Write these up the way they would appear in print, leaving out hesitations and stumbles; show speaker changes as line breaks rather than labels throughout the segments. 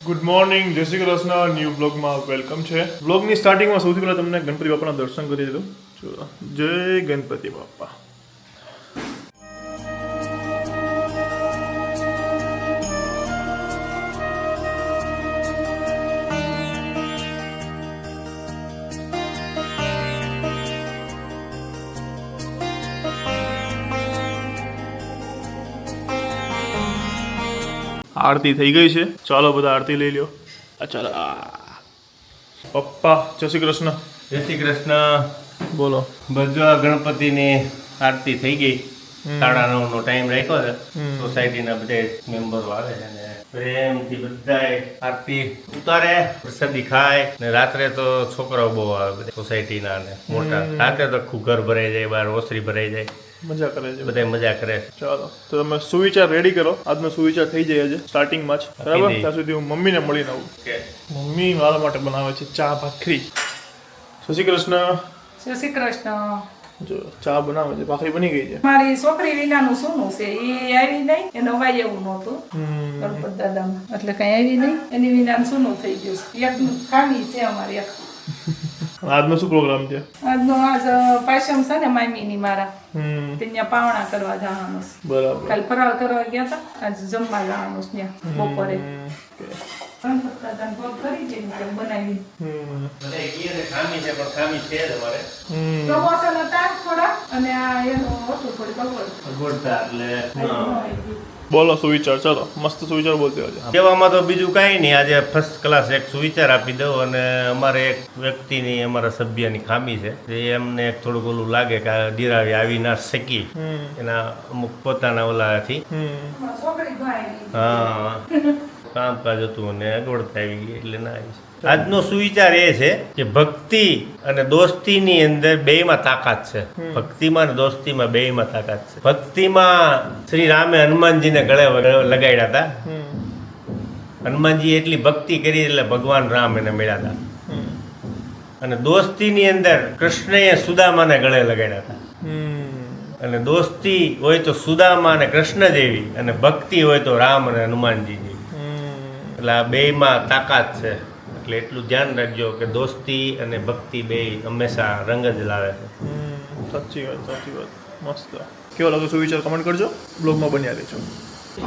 Good morning, જય Shri Krishna. New બ્લોગમાં welcome છે. બ્લોગની સ્ટાર્ટિંગમાં સૌથી પહેલાં તમને ગણપતિ બાપાના દર્શન કરી દીધું. જય ગણપતિ બાપા. આરતી થઈ ગઈ છે. ચાલો બધા આરતી લઈ લ્યો. ચાલો પપ્પા, જય શ્રી કૃષ્ણ.
જય શ્રી કૃષ્ણ.
બોલો.
બધા ગણપતિની આરતી થઈ ગઈ. 9:30નો ટાઈમ રાખ્યો છે. સોસાયટીના બધા મેમ્બરો આવે છે અને પ્રેમથી બધાય આરતી ઉતારે, પ્રસાદી ખાય ને રાત્રે તો છોકરાઓ બહુ આવે બધા સોસાયટીના ને મોટા. રાત્રે તો આખું ઘર ભરાઈ જાય, બહાર ઓસરી ભરાઈ જાય,
મજા કરે છે
બધા મજા કરે.
ચાલો તો તમે સુવિચાર રેડી કરો. આજનો સુવિચાર થઈ જાય છે સ્ટાર્ટિંગમાં જ, બરાબર? ત્યાં સુધી હું મમ્મીને મળીને આવું. મમ્મી મારા માટે બનાવે છે ચા ભાખરી. જય શ્રી કૃષ્ણ.
જય શ્રી કૃષ્ણ.
જો ચા બનાવે છે, ભાખરી બની ગઈ છે.
મારી છોકરી વિનાનું સોનું છે, એ આવી નહીં, એનો વાય એવું નહોતું ગણપત દાદામાં, એટલે કઈ આવી નહીં, એની વિનાનું સોનું થઈ ગયું છે. એક ખામી છે અમારી એક.
આજનો શું પ્રોગ્રામ છે?
આજ પાયસમ છે ને મામીની મારા, ત્યાં પાવણા કરવા જવાનું છે.
બરાબર.
કાલ ફરાળ કરવા ગયા હતા, આજ જમવા જવાનું છે ત્યાં બપોરે. ગણપત દાદાને ભોગ કરી છે બનાવી.
બધા કહે છે ખામી છે, પણ ખામી છે જ અમારે.
પ્રમોશન હતા થોડા અને આ એનું હતું થોડી
અગવડતા એટલે
બોલો સુવિચાર. ચાલો મસ્ત સુવિચાર બોલते હોય છે.
કહેવામાં તો બીજું કાંઈ નહીં. આજે ફર્સ્ટ ક્લાસ એક સુવિચાર આપી દઉં. અને અમારે એક વ્યક્તિની, અમારા સભ્યની ખામી છે. એમને એક થોડુંક ઓલું લાગે કે આ દિરાવી આવી ના શકી, એના અમુક પોતાના ઓલાથી
છોકરી ભાઈ.
હા કામકાજ હતું અને અગવડતા આવી ગઈ એટલે ના આવી. આજનો સુવિચાર એ છે કે ભક્તિ અને દોસ્તીની અંદર બેયમાં તાકાત છે. ભક્તિમાં અને દોસ્તીમાં બેયમાં તાકાત છે. ભક્તિમાં શ્રી રામે હનુમાનજીને ગળે લગાડ્યા હતા. હનુમાનજી એટલી ભક્તિ કરી એટલે ભગવાન રામ એને મળ્યા હતા. અને દોસ્તીની અંદર કૃષ્ણએ સુદામાને ગળે લગાડ્યા હતા. અને દોસ્તી હોય તો સુદામા અને કૃષ્ણ જેવી, અને ભક્તિ હોય તો રામ અને હનુમાનજી જેવી. એટલે આ બેયમાં તાકાત છે. એટલે એટલું ધ્યાન રાખજો કે દોસ્તી અને ભક્તિ બે હંમેશા રંગ જ લાવે છે.
સાચી વાત, સાચી વાત. મસ્ત. કેવો લાગે સુવિચાર કમેન્ટ કરજો. બ્લોગમાં બન્યા રહેજો.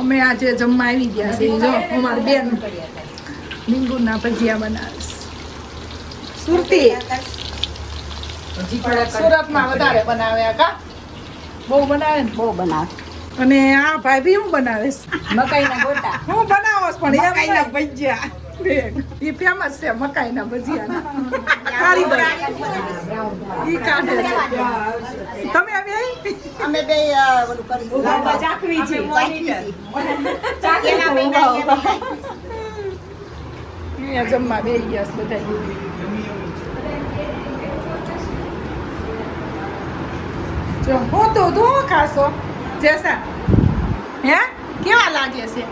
અમે આજે જમવા આવી ગયા છે. જો અમારી બેન લીંબુના ભજીયા બનાવે સુરતી, સુરતમાં વધારે બનાવે. કા બહુ બનાવે ને?
બહુ બનાવે.
અને આ ભાઈ બી હું બનાવે છે
મકાઈના ગોટા.
હું બનાવો છું પણ
મકાઈના ભજીયા.
એ ફેમસ છે મકાઈના ભજીયા. કારીગર ઈ કાઢે છે. તમે આવી?
અમે બે ઓલું કરી
ચાખવી છે. અહીંયા જમવા બેસી ગયા છે બધા. જો હું તો તું ખાશો જેસા હે? કેવા લાગે છે?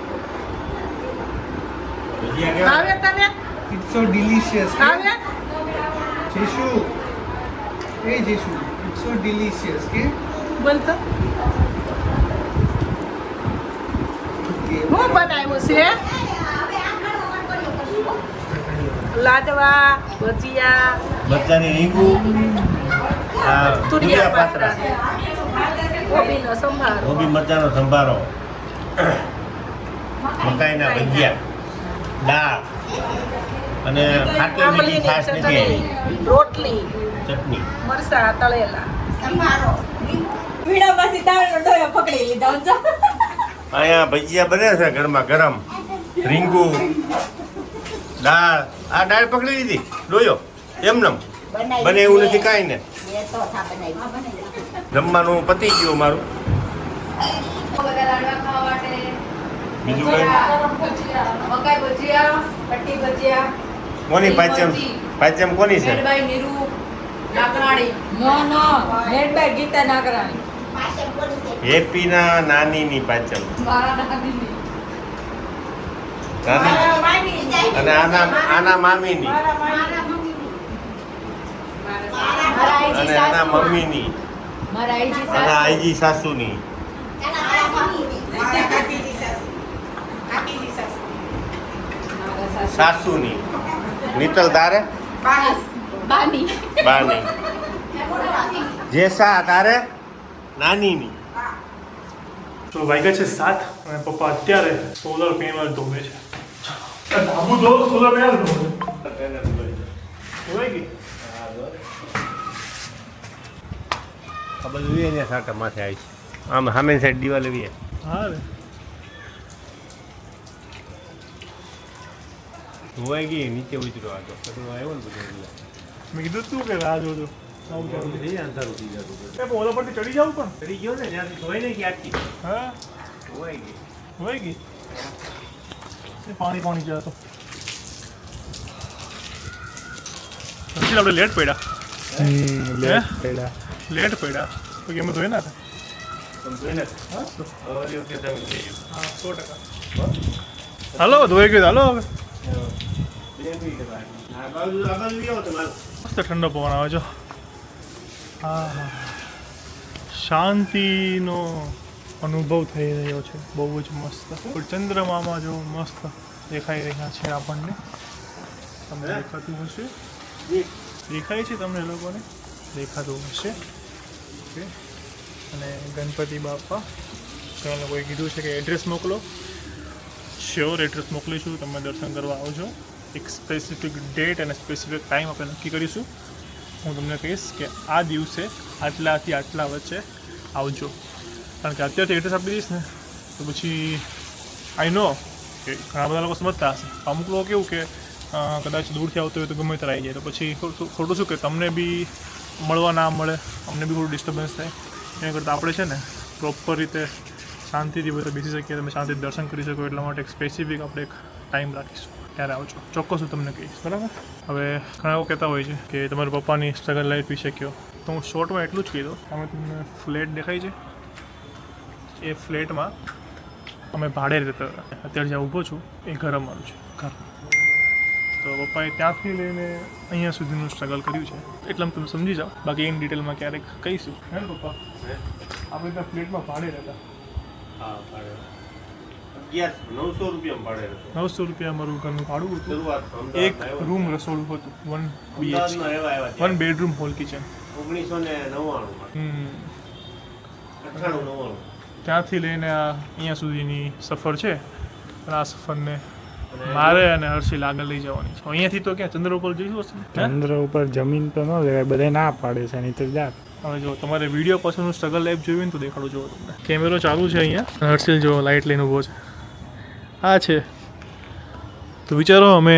આવે તને?
It's so delicious.
આવે?
Jeshu. Hey Jeshu. It's so delicious. Okay?
બોલ તો
Okay.
હું બનાવ્યું છે? લાડવા, ભજીયા,
બચ્ચાની રીંગુ,
તુરિયા પાત્રા, કોબીનો સંભારો,
ગોબી મરચાનો સંભારો, મકાઈના ભજીયા, દાળ અને ખાટી મીઠી છાશ નથી આવી,
રોટલી,
ચટણી.
મરસા તળેલા.
પીડામાંથી તાળનો ડોયો પકડી લીધો.
અહીંયા ભજીયા બને છે ઘરમાં ગરમ. રીંગુ, દાળ. આ દાળ પકડી લીધી, ડોયો એમનેમ બને એવું નથી કાંઈ ને. જમવાનું પતી ગયું મારું. બીજું કઈ
મકાઈ ભજીયા, પટ્ટી ભજીયા.
કોની પાંચમ? પાંચમ કોની છે?
મેડબાઈ નીરુ નાગરાણી. નો મેડ બાય ગીતા નાગરાણી.
હેપીના નાનીની પાંચમ.
મારા નાનીની.
નાની અને આના મામીની અને આના મમ્મીની
મારા આઈજી
અને
સાસુ.
આઈજી સાસુની.
મારા સાસુ.
સાસુની. મિત્તલ તારે?
બાની
બાની. જેસા તારે? નાનીની.
તો વાગ્યા છે 7 અને પપ્પા અત્યારે સોલર પેનલ ધોવે છે. ધાબુ ધો સોલર પેનલ ધોવે ધોવાઈ ગઈ.
આ બધું એને સાટા માથે આવી છે. આમ સામે સાઈડ દિવાલ એવી છે.
હા રે
ધોવાઈ ગઈ નીચે ઉતર્યો આ તો આવ્યો ને બધું
મેં કીધું તું કે રાહ જોજો આવું ચાલુ.
અંધારું થઈ જતું
એ ઓલા પરથી ચડી જાવ પણ
ચડી ગયો ને ત્યાંથી ધોઈ નહીં ગયા આખી
હા
ધોવાઈ ગઈ.
ધોવાઈ ગઈ. એ પાણી પાણી જાય તો પછી આપણે લેટ પડ્યા લેટ પડ્યા તો કે અમે ધોઈ ના હતા. હા 100%. હાલો ધોઈ ગયું હાલો હવે મસ્ત ઠંડો પવન આવે છે. હા હા શાંતિનો અનુભવ થઈ રહ્યો છે બહુ જ મસ્ત. ચંદ્રમામાં જો મસ્ત દેખાઈ રહ્યા છે આપણને. તમને દેખાતું હશે દેખાય છે તમને લોકોને દેખાતું હશે ઓકે. અને ગણપતિ બાપા ઘણા લોકોએ કીધું છે કે એડ્રેસ મોકલો. શ્યોર એડ્રેસ મોકલીશું. તમે દર્શન કરવા આવજો. એક સ્પેસિફિક ડેટ અને સ્પેસિફિક ટાઈમ આપણે નક્કી કરીશું. હું તમને કહીશ કે આ દિવસે આટલાથી આટલા વચ્ચે આવજો. કારણ કે અત્યારથી એડ્રેસ આપી દઈશ ને તો પછી આઈ નો કે ઘણા બધા લોકો સમજતા હશે. અમુક લોકો કેવું કે કદાચ દૂરથી આવતો હોય તો ગમે ત્યારે આવી જાય તો પછી ખોટું શું કે તમને બી મળવા ના મળે, અમને બી થોડું ડિસ્ટર્બન્સ થાય. એના કરતાં આપણે છે ને પ્રોપર રીતે શાંતિથી બધા બેસી શકીએ, તમે શાંતિથી દર્શન કરી શકો એટલા માટે એક સ્પેસિફિક આપણે એક ટાઈમ રાખીશું. ત્યારે આવજો ચોક્કસ હું તમને કહીશ બરાબર. હવે ઘણા લોકો કહેતા હોય છે કે તમારા પપ્પાની સ્ટ્રગલ લાઈફ વિશે કહો તો હું શોર્ટમાં એટલું જ કહી દઉં. અમે તમને ફ્લેટ દેખાય છે એ ફ્લેટમાં અમે ભાડે રહેતા હતા. અત્યારે જ્યાં ઊભો છું એ ઘર અમારું છે ઘર. તો પપ્પાએ ત્યાંથી લઈને અહીંયા સુધીનું સ્ટ્રગલ કર્યું છે એટલે તમે સમજી જાઓ. બાકી ઇન ડિટેલમાં ક્યારેક કહીશું. હે ને પપ્પા આપણે ત્યાં ફ્લેટમાં ભાડે રહેતા.
હા ભાડે 900 રૂપિયામાં ભાડે હતું.
900 રૂપિયા અમારું ઘરનું ભાડું હતું.
શરૂઆતમાં
એક રૂમ રસોડું હતું 1 BHK,
અમદાવાદમાં એવા આવ્યા
1 બેડરૂમ હોલ કિચન.
1999 98
ત્યાંથી લઈને આ અહીંયા સુધીની સફર છે. અને આ સફરને મારે અને હર્ષિલ આગળ લઈ જવાની છે. અહીંયાથી તો ક્યાં ચંદ્ર ઉપર જઈશું હશે?
ચંદ્ર ઉપર જમીન તો ન લેવાય, બધા ના પાડે છે નહીં તો જા.
હવે જો તમારે વિડીયો પાછળનું સ્ટ્રગલ લાઈફ જોયું ને તો દેખાડું જો તમને. કેમેરો ચાલુ છે અહીંયા. હર્ષિલ જો લાઇટ લઈને ઊભો છે. આ છે તો વિચારો અમે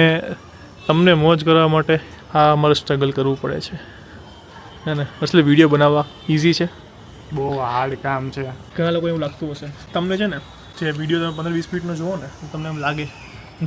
તમને મોજ કરવા માટે આ અમારે સ્ટ્રગલ કરવું પડે છે. હે ને એટલે વિડીયો બનાવવા ઇઝી છે?
બહુ હાર્ડ કામ છે.
ઘણા લોકો એવું લાગતું હશે તમને છે ને જે વિડીયો તમે 15-20 મિનિટનો જુઓ ને તો તમને એમ લાગે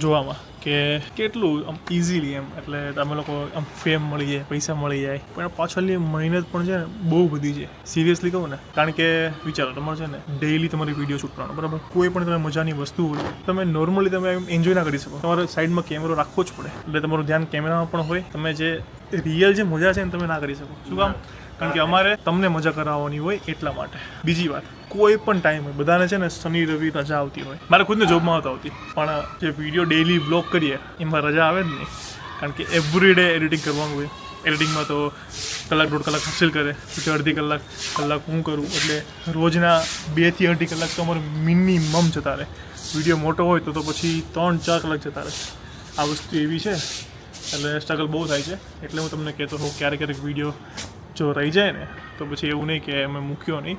જોવામાં કે કેટલું આમ ઇઝીલી એમ એટલે તમે લોકો આમ ફેમ મળી જાય, પૈસા મળી જાય, પણ પાછળની મહેનત પણ છે ને બહુ બધી છે. સિરિયસલી કહું ને, કારણ કે વિચારો તમારે છે ને ડેઈલી તમારે વિડીયો શૂટ કરવાનો બરાબર. કોઈ પણ તમે મજાની વસ્તુ હોય તમે નોર્મલી તમે એન્જોય ના કરી શકો. તમારે સાઈડમાં કેમેરો રાખવો જ પડે એટલે તમારું ધ્યાન કેમેરામાં પણ હોય. તમે જે રિયલ જે મજા છે ને તમે ના કરી શકો. શું કામ? કારણ કે અમારે તમને મજા કરાવવાની હોય એટલા માટે. બીજી વાત, કોઈ પણ ટાઈમ હોય બધાને છે ને શનિ રવિ રજા આવતી હોય. મારે ખુદને જોબમાં આવતી પણ જે વિડીયો ડેઈલી બ્લોગ કરીએ એમાં રજા આવે જ નહીં. કારણ કે એવરી ડે એડિટિંગ કરવાનું હોય. એડિટિંગમાં તો કલાક 1.5 કલાક હાસિલ કરે, પછી અડધી કલાક હું કરું એટલે રોજના 2 થી અઢી કલાક તો અમારે મિનિમમ જતા રહે. વિડીયો મોટો હોય તો પછી 3-4 કલાક જતા રહે. આ વસ્તુ એવી છે એટલે સ્ટ્રગલ બહુ થાય છે. એટલે હું તમને કહેતો હોઉં ક્યારેક વિડીયો જો રહી જાય ને તો પછી એવું નહીં કે અમે મૂક્યો નહીં.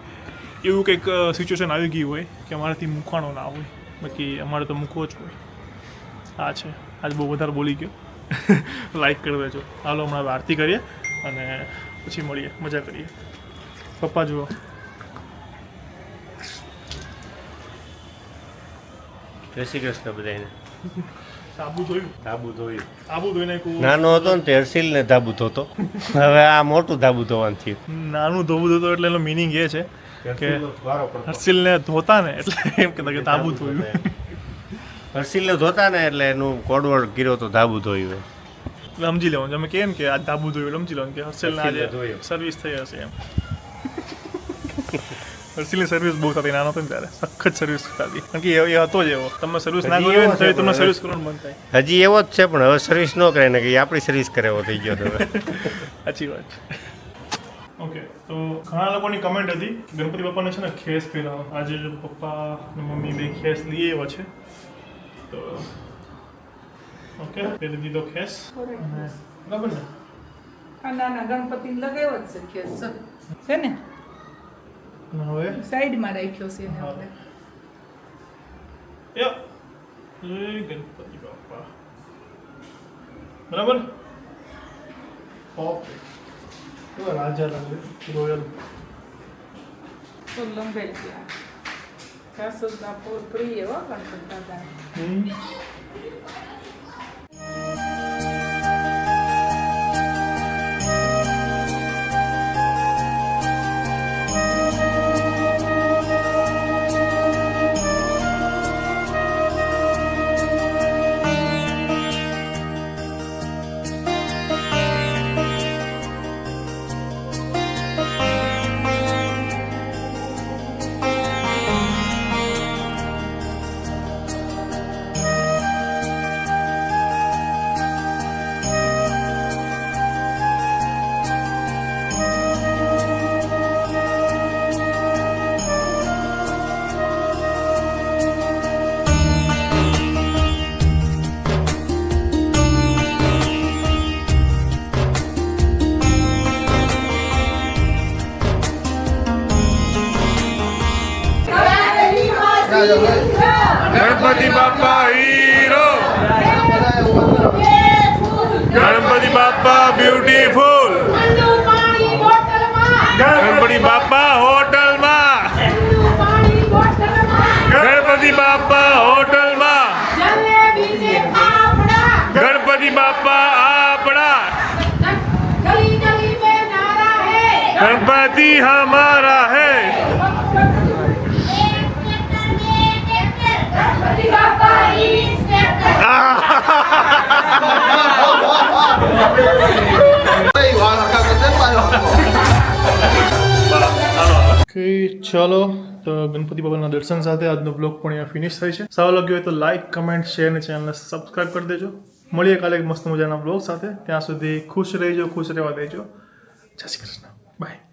એવું કંઈક સિચ્યુએશન આવી ગઈ હોય કે અમારાથી મૂકવાનો ના હોય. બાકી અમારે તો મૂકવો જ હોય. આ છે આજ બહુ વધારે બોલી ગયો. લાઈક કરી દેજો. હાલો હમણાં આરતી કરીએ અને પછી મળીએ, મજા કરીએ. પપ્પા જુઓ
જય શ્રી કૃષ્ણ બધાને.
સાબુ જોયું?
ધાબુ ધોયું.
સાબુ ધોઈ નાખ્યું.
નાનો હતો ને તે હર્ષિલને ધાબુ ધોતો. હવે આ મોટું ધાબુ ધોવાનું થયું.
નાનું ધોવું ધોતો એટલે એનો મિનિંગ એ છે કે હર્ષિલને ધોતા ને એટલે એમ કહેતા કે ધાબુ ધોયું.
હર્ષિલને ધોતા ને એટલે એનું કોડવર્ડ કર્યો તો ધાબુ ધોયું.
એટલે સમજી લેવાનું. અમે કહીએ ને કે આ ધાબુ ધોયું એટલે સમજી લેવાનું કે હર્ષિલને આજે
ધોયું.
સર્વિસ થઈ હશે એમ. હર્ષિલની સર્વિસ બહુ થતી નાનો હતો ને ત્યારે સખત સર્વિસ થતી કારણ કે એ હતો જ એવો તમે સર્વિસ ના
હજી
કરો
એવો
ને તો
છે
એ તમને
પણ
સર્વિસ કરવાનું બંધ થાય
હજી એવો જ છે પણ હવે સર્વિસ ન કરે ને કે એ આપણી સર્વિસ કરે એવો થઈ ગયો તો હવે
સાચી વાત છે ઓકે તો ઘણા લોકોની કમેન્ટ હતી ગણપતિ બાપાને છે ને ખેસ પહેરાવો આજે જો પપ્પા અને મમ્મી બે ખેસ લઈ આવ્યા છે તો ઓકે પહેરી દીધો ખેસ અને બરાબર ને
આ નાના ગણપતિ લગાવ્યો જ છે ખેસ છે ને
અને હવે
સાઈડમાં રાખ્યો છે એને આપણે
યા જય ગણપતિ બાપા બરાબર ઓકે રાજા લાગે રોયલ
તો લંબાઈ ગયા સાસુના પ્રિય હો ગણપતિ દાદા
ગણપતિ બાપા હીરો ગણપતિ બાપા બ્યુટીફુલ ગણપતિ બાપા હોટલમાં ગણપતિ બાપા હોટલમાં ગણપતિ બાપા આપણા गणपति हमारा है ચલો તો ગણપતિ બાબાના દર્શન સાથે આજનો બ્લોગ પણ અહીંયા ફિનિશ થાય છે સારો લાગ્યો હોય તો લાઈક કમેન્ટ શેર અને ચેનલને સબસ્ક્રાઈબ કરી દેજો મળીએ કાલે એક મસ્ત મજાના બ્લોગ સાથે ત્યાં સુધી ખુશ રહેજો ખુશ રહેવા દેજો જય શ્રી કૃષ્ણ બાય